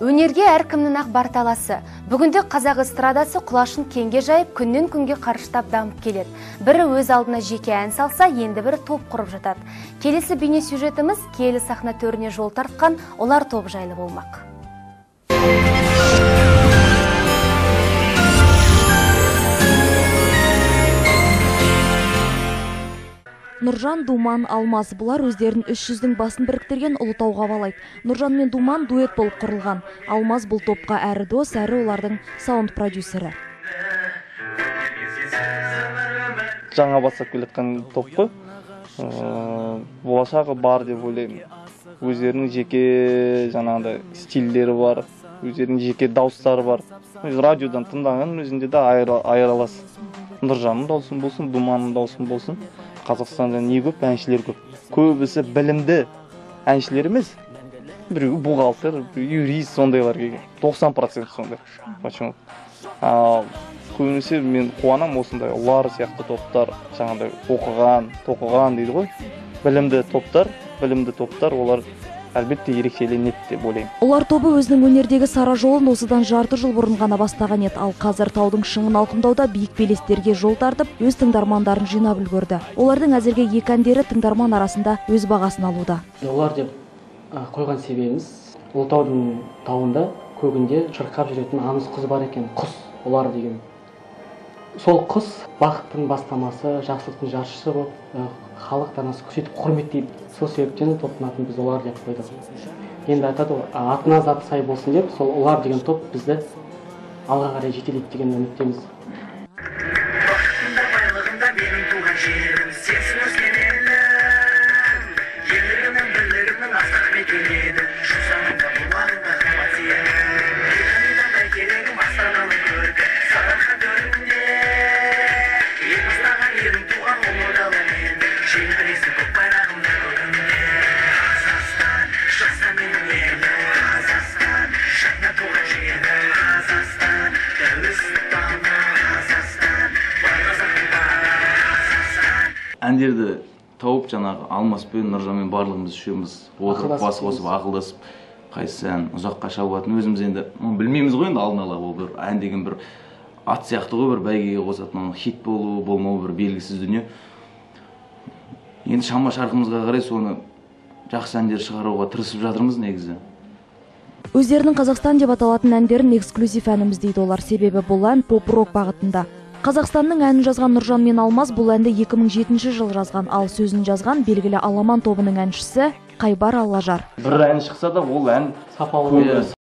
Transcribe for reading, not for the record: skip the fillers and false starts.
Өнерге әркімнің ақ бар таласы. Бүгінде қазақ эстрадасы құлашын кеңге жайып, күннен күнге қарыштап дамып келеді. Бірі өз алдына жеке ән салса, енді бірі топ құрып жатады. Келесі бейне сюжетіміз киелі сахна төріне жол тартқан олар топ жайлы болмақ. Нұржан, Думан, Алмас бұлар өздерін 300-дің басын біріктірген Ұлытауға балайды. Нұржан мен Думан дуэт болып құрылған. Алмас бұл топқа әрі дос, әрі олардың саунд продюсері. Жаңа бастап келеткен топ қой. Болашағы бар деп ойлаймын. Өздерінің жеке жаңағыдай стильдері бар, өздерінің жеке дауыстары бар. Радиодан тыңдаған өзінде де айыра аласыз. Нұржанның дауысын болсын, Думанның дауысын болсын. Қазақстанда не көп, әншілер көп. Көбісі білімді әншілер емес. Біреуі бухгалтер, юрист сондайлар келген. 90% сондай. Почему? Көбінесе мен қуанам осындай олар сияқты топтар, жаңағыдай тоқыған дейді ғой. Білімді топтар, олар әлбетте ерекшеленеді деп ойлаймын. Олар тобы өзінің өнердегі сара жолын осыдан жарты жыл бұрын ғана бастаған еді, ал қазір таудың шыңын алқымдауда биік белестерге жол тартып, өз тыңдармандарын жинап үлгерді. Олардың әзірге екі әндері тыңдарман арасында өз бағасын алуда. Олар деп қойған себебіміз, Ұлытаудың тауында көгінде шырқап жүретін аңыз қыз бар екен, құс олар деген. Сол құс бақыттың бастамасы, жақсылықтың жаршысы болып, халық данасы сөйтіп құрметтейді. Сол себептен топтың атын біз олар деп қойдық. Енді айтады, атына заты сай болсын деп, сол олар деген топ бізді алға қарай жетелейді деген үміттеміз. Әндерді тауып жаңағы Алмаспен, Нұржанмен барлығымыз үшеуміз отырып бас қосып ақылдасып, қайсы ән ұзаққа шабатын өзіміз енді білмейміз ғой енді алдын ала ол бір ән деген бір ат сияқты ғой, бір бәйгеге қосатын хит болу болмау бір белгісіз дүние. Енді шама шарқымызға қарай соны жақсы әндер шығаруға тырысып жатырмыз негізі. Өздерінің Қазақстан деп аталатын әндерін эксклюзив әніміз дейді олар, себебі бұл ән поп-рок бағытында. Қазақстанның әнін жазған Нұржан мен Алмас бұл әнді 2007 жыл жазған, ал сөзін жазған белгілі Аламан тобының әншісі Қайбар Аллажар. Бір ән шықса да ол ән сапалы